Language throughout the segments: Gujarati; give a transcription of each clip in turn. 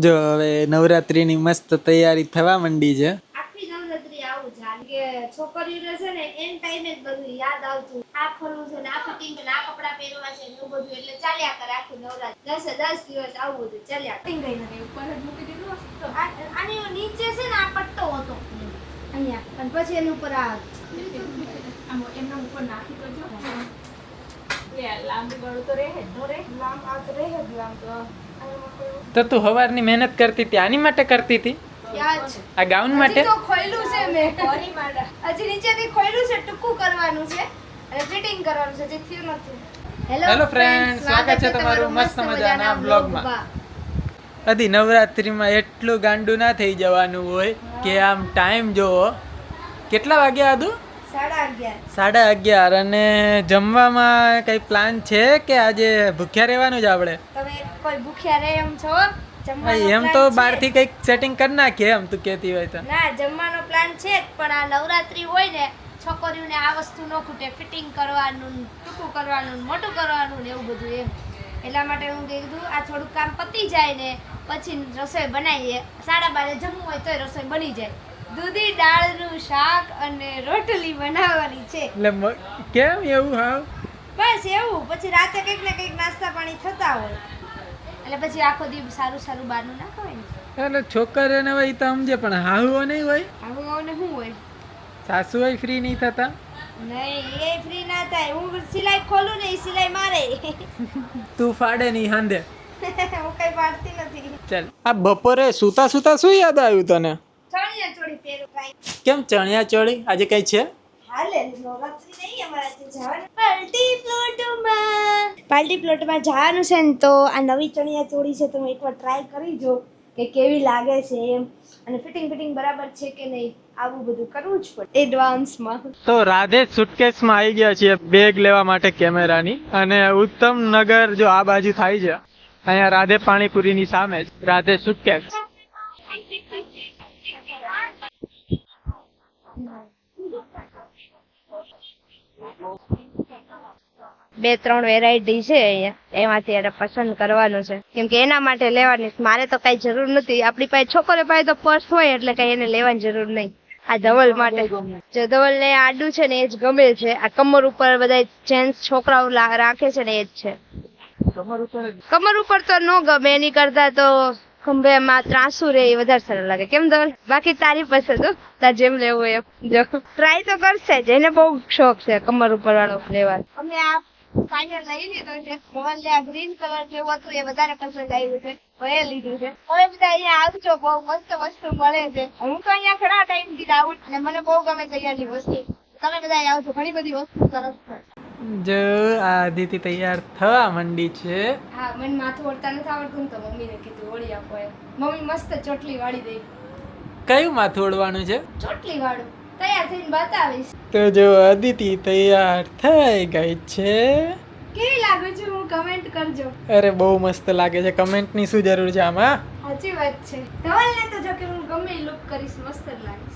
જો હવે નવરાત્રીની મસ્ત તૈયારી થવા માંડી છે. આખી નવરાત્રી આવું છે કે છોકરીઓ છે ને એન ટાઈમે જ બધું યાદ આવતું. આ ખરું છે ને આ ફિટિંગ ને આ કપડા પહેરવા છે ને એવું બધું એટલે ચાલ્યા કરે આખી નવરાત્રી 10 દિવસ આવું બધું ચાલ્યા કરે. ગઈ ઉપર જ મૂકી દીધું. આની નીચે છે ને આ પટ્ટો હતો અહીંયા અને પછી એની ઉપર આ આમ એમના ઉપર નાખી દેજો. લાંબી ગળું તો રહે જ રહે લાંબ આ તો રહે જ લાંબ તો તું સવારની મહેનત કરતી હતી આની માટે કરતી હતી આ ગાઉન માટે? તો ખોયલું છે મેં કોની માટે હજી નીચેથી ખોયલું છે ટૂંકું કરવાનું છે અને ફિટિંગ કરવાનું છે જે થયું નથી. હેલો ફ્રેન્ડ્સ, સ્વાગત છે તમારું મસ્ત મજાના બ્લોગમાં. અધી નવરાત્રીમાં એટલું ગાંડું ના થઈ જવાનું હોય કે આમ ટાઈમ જોવો. કેટલા વાગ્યા હતું? 11:30. અને જમવામાં કઈ પ્લાન છે કે આજે ભૂખ્યા રહેવાનું જ આપણે? તમે કોઈ ભૂખ્યા રહે એમ છો? એમ તો બહારથી કંઈક સેટિંગ કરી નાખીએ એમ તું કહેતી હોય તો. ના, જમવાનો પ્લાન છે પણ આ નવરાત્રી હોય ને છોકરીઓને આ વસ્તુ ન ખૂટે. ફિટિંગ કરવાનું, ટૂંકું કરવાનું, મોટું કરવાનું ને એવું બધું એમ. એટલા માટે હું કીધું આ થોડું કામ પતી જાય ને પછી રસોઈ બનાવીએ. 12:30 જમવું હોય તોય રસોઈ બની જાય. દૂધી દાળનું શાક અને રોટલી બનાવવાની છે. એટલે કેમ એવું? હા, બસ એવું. પછી રાતે કંઈક ને કંઈક નાસ્તા પાણી થતા હોય એટલે પછી આખો દિવસ સારું સારું બહારનું ના ખવાય ને. એટલે છોકરીઓને હોય તો સમજે પણ હાહુઓ નહીં હોય? આવું શું હોય? સાસુ હોય ફ્રી નહીં થતા? નહીં, એ ફ્રી ના થાય. હું સિલાઈ ખોલું ને એ સિલાઈ મારે. તું ફાડે નહીં હાંધે. હું કઈ પાડતી નથી. ચાલ, આ બપોરે સુતા સુતા શું યાદ આવ્યું તને? ચણિયા ચોળી પહેરું કાઈ. કેમ ચણિયા ચોળી? આજે કઈ છે? હાલે નવરાત્રી નહીં અમારાથી જવાનું. પાર્ટી પ્લોટમાં જવાનું છે ને તો આ નવી ચણિયા ચોળી છે તમે એકવાર ટ્રાય કરી જો કે કેવી લાગે છે એમ અને ફિટિંગ બરાબર છે કે નહીં આવું બધું કરવું જ પડે એડવાન્સમાં. તો રાધે સુટકેસમાં આવી ગયા છીએ બેગ લેવા માટે કેમેરાની. અને ઉત્તમ નગર જો આ બાજુ થાય છે, અહીંયા રાધે પાણીપુરીની સામે જ રાધે સુટકેસ. 2-3 વેરાયટી છે અહીંયા, એમાંથી એને પસંદ કરવાનું છે કેમ કે એના માટે લેવાની. મારે તો કઈ જરૂર નથી. આપણી પાસે છોકરી પાસે તો પર્સ હોય એટલે કઈ એને લેવાની જરૂર નહીં. આ ધવલ માટે જો ધવલ ને આડું છે ને એ જ ગમે છે. આ કમર ઉપર બધા જેન્ટ્સ છોકરાઓ રાખે છે ને એ જ છે. કમર ઉપર તો ન ગમે, એની કરતા તો ખંભેમાં ત્રાસુ રે એ વધારે સરળ લાગે. કેમ ધવલ? બાકી તારી પસંદ હો, તાર જેમ લેવું એમ. જો ટ્રાય તો કરશે જ, એને બહુ શોખ છે કમર ઉપર વાળો લેવાનો. અમે આ ફાઇનલ લઈ લીધો છે. મોહનને આ ગ્રીન કલર જેવું હતું એ વધારે પસંદ આવ્યું છે, હવે લીધું છે. હવે બધા અહીંયા આવજો, બહુ મસ્ત વસ્તુ મળે છે. હું તો અહીંયા ઘણા ટાઈમ થી આવું અને મને બહુ ગમે છે અહીંયાની વસ્તુ. તમે બધા આવજો, ઘણી બધી વસ્તુ સરસ છે. જો આ અદિતિ તૈયાર થવા માંડી છે. હા, મને માથું ઓળતા નથી આવડતું ને તો મમ્મીને કીધું ઓળી આપો એમ. મમ્મી મસ્ત ચોટલી વાળી દઈ. કયું માથું ઓળવાનું છે? ચોટલી વાળું તૈયાર થઈને બતાવીશ. તો જો અદિતિ તૈયાર થઈ ગઈ છે. કેવી લાગુ છું હું? કમેન્ટ કરજો. અરે બહુ મસ્ત લાગે છે. કમેન્ટની શું જરૂર છે આમાં? સાચી વાત છે. ધવલને તો જો કે હું ગમે એ લુક કરીશ, મસ્ત જ લાગીશ.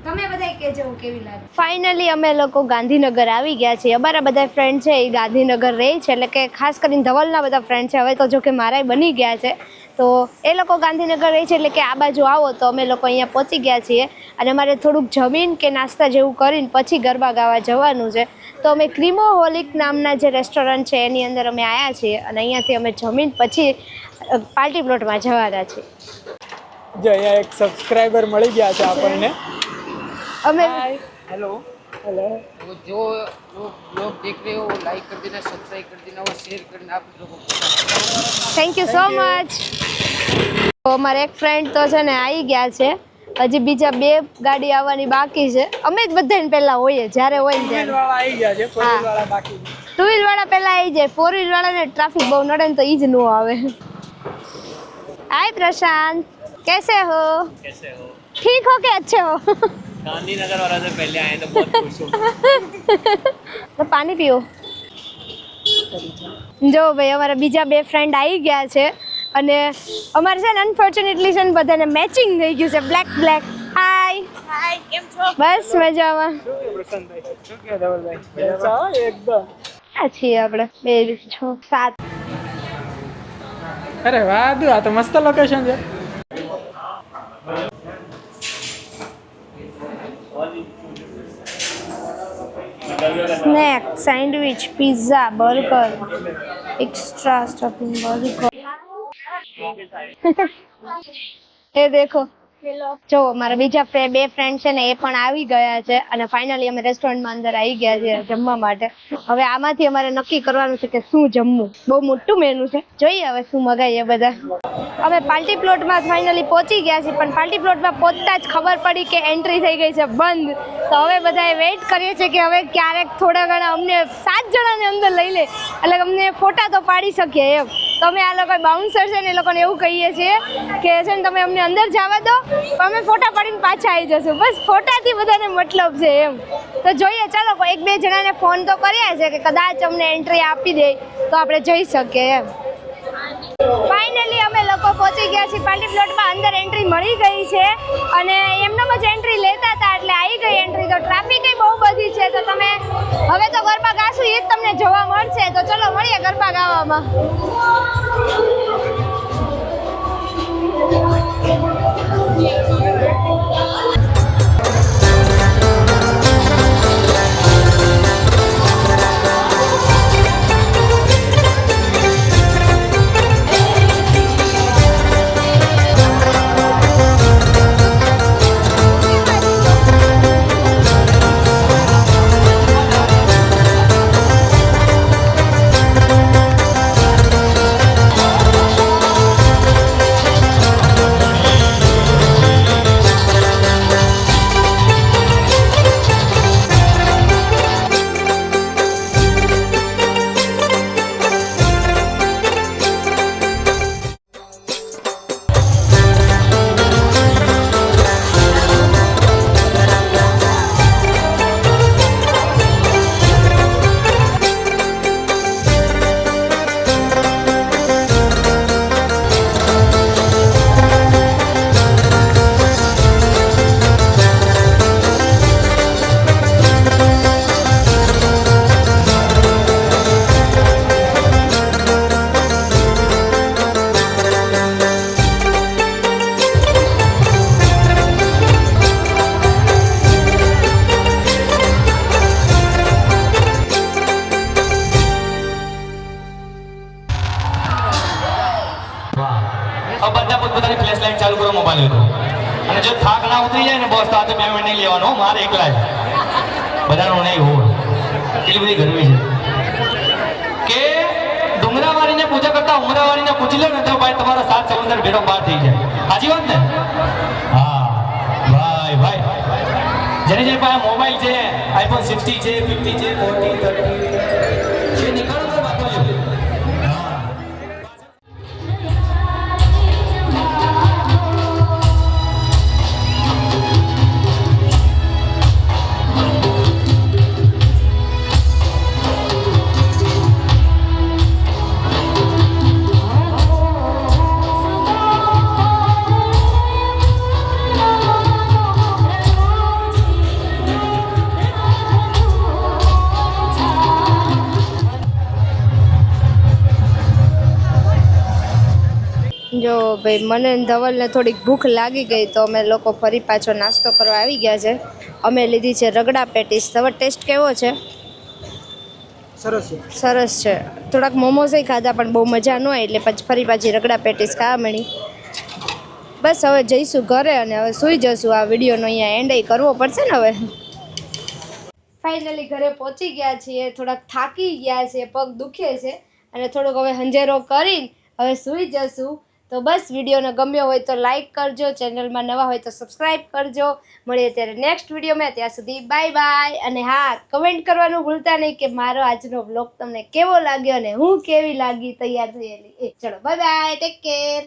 તમે બધાય કહેજો હું કેવી લાગે. ફાઇનલી અમે લોકો ગાંધીનગર આવી ગયા છીએ. અમારા બધા ફ્રેન્ડ છે એ ગાંધીનગર રહે છે, એટલે કે ખાસ કરીને ધવલના બધા ફ્રેન્ડ છે. હવે તો જો કે મારાય બની ગયા છે, તો એ લોકો ગાંધીનગર રહે છે એટલે કે આ બાજુ આવો તો અમે લોકો અહીંયા પહોંચી ગયા છીએ. અને અમારે થોડુંક જમીન કે નાસ્તા જેવું કરીને પછી ગરબા ગાવા જવાનું છે. તો અમે ક્રીમોહોલિક નામના જે રેસ્ટોરન્ટ છે એની અંદર અમે આવ્યા છીએ અને અહીંયાથી અમે જમીન પછી પાર્ટી પ્લોટમાં જવાના છીએ. જો અહીંયા એક સબસ્ક્રાઇબર મળી ગયા છે આપણને. અમે हेलो वो जो लोग देख रहे हो लाइक कर देना, सब्सक्राइब कर देना और शेयर करना आप लोगों को. Thank you so much. અમારા એક ફ્રેન્ડ તો છે ને આવી ગયા છે, હજી બીજા 2 ગાડી આવવાની બાકી છે. અમે જ બધાને પહેલા હોઈએ જ્યારે હોય ને ત્યારે. વાળા આવી ગયા છે, 4 વ્હીલ વાળા બાકી. 2 વ્હીલ વાળા પહેલા આવી જાય, 4 વ્હીલ વાળાને ટ્રાફિક બહુ નડે ને તો ઈ જ ન આવે. हाय प्रशांत, कैसे हो? ठीक हो के अच्छे हो? गांधीनगर वाला से पहले आए तो बहुत खुश हूँ. तो पानी पीओ. જો ભાઈ અમારા બીજા 2 ફ્રેન્ડ આવી ગયા છે અને અમારે છે ને અનફોર્ચ્યુનેટલી છે ને બધાને મેચિંગ થઈ ગયું છે. બ્લેક. હાય, કેમ છો? બસ મજામાં. શું કે ધવલભાઈ? એકદમ આ છીએ આપણે 2 6 7. અરે વાહ, આ તો મસ્ત લોકેશન છે. Snack, sandwich, pizza, burger, extra stuffing burger. એ દેખો, જો મારા બીજા બે ફ્રેન્ડ છે ને એ પણ આવી ગયા છે અને ફાઇનલી અમે રેસ્ટોરન્ટમાં અંદર આવી ગયા છીએ જમવા માટે. હવે આમાંથી અમારે નક્કી કરવાનું છે કે શું જમવું. બહુ મોટું મેનુ છે, જોઈએ હવે શું મગાઈએ બધા. અમે પાર્ટી પ્લોટમાં ફાઇનલી પહોંચી ગયા છીએ, પણ પાર્ટી પ્લોટમાં પહોંચતા જ ખબર પડી કે એન્ટ્રી થઈ ગઈ છે બંધ. તો હવે બધાએ વેઇટ કરીએ છીએ કે હવે ક્યારેક થોડા ઘણા અમને 7 જણાને અંદર લઈ લે એટલે અમને ફોટા તો પાડી શકીએ એમ. તો અમે આ લોકો બાઉન્સર છે ને એ લોકોને એવું કહીએ છીએ કે છે ને તમે અમને અંદર જવા દો, અમે ફોટા પાડીને પાછા આવી જશું. બસ ફોટાથી બધાને મતલબ છે એમ. તો જોઈએ, ચાલો 1-2 જણાને ફોન તો કર્યા છે કે કદાચ અમને એન્ટ્રી આપી દે તો આપણે જઈ શકીએ એમ. ફાઇનલી અમે લોકો પહોંચી ગયા છીએ પાર્ટી પ્લોટમાં. અંદર એન્ટ્રી મળી ગઈ છે અને એમનામ જ એન્ટ્રી લેતા હતા એટલે આવી ગઈ એન્ટ્રી. તો ટ્રાફિક બહુ બધી છે, તો તમે હવે તો ગરબા ગાશું એ જ તમને જોવા મળશે. તો ચલો મળીએ ગરબા ગાવામાં. બધા પોતપોતાની ફ્લેશ લાઈટ ચાલુ કરો મોબાઈલ તો. અને જો થાક ના ઉતરી જાય ને બસ તો આ તો પેમેન્ટ નહીં લેવાનો, મારે એકલા જ બધાનો નહીં હોય. એટલી બધી ગરમી છે કે ડુંગરાવાળીને પૂજા કરતા ઉમરાવાળીને પૂછી લો ને તો ભાઈ તમારો 7 સમંદર ભેરો પાર થઈ જાય. સાચી વાત ને? હા ભાઈ જેની જેની પાસે મોબાઈલ છે, iPhone 60 છે, 50 છે, 40, 30 છે, નીકળો તો વાતો છે. જો ભાઈ મને ધવલને થોડીક ભૂખ લાગી ગઈ તો અમે લોકો ફરી પાછો નાસ્તો કરવા આવી ગયા છે. અમે લીધી છે રગડા પેટીસ. ધવલ ટેસ્ટ કેવો છે? સરસ છે. થોડાક મોમોઝ ખાધા પણ બહુ મજા ન હોય એટલે પછી ફરી પાછી રગડા પેટીસ ખાવા મળી. બસ હવે જઈશું ઘરે અને હવે સૂઈ જશું. આ વિડીયોનો અહીંયા એન્ડ કરવો પડશે ને હવે. ફાઇનલી ઘરે પહોંચી ગયા છીએ. થોડાક થાકી ગયા છે, પગ દુખે છે અને થોડુંક હવે હંજેરો કરીને હવે સૂઈ જશું. તો બસ વિડીયોને ગમ્યો હોય તો લાઈક કરજો, ચેનલમાં નવા હોય તો સબસ્ક્રાઈબ કરજો. મળીએ ત્યારે નેક્સ્ટ વિડીયોમાં. ત્યાં સુધી બાય બાય. અને હા, કમેન્ટ કરવાનું ભૂલતા નહીં કે મારો આજનો બ્લોગ તમને કેવો લાગ્યો અને હું કેવી લાગી તૈયાર થયેલી. ચલો બાય બાય, ટેક કેર.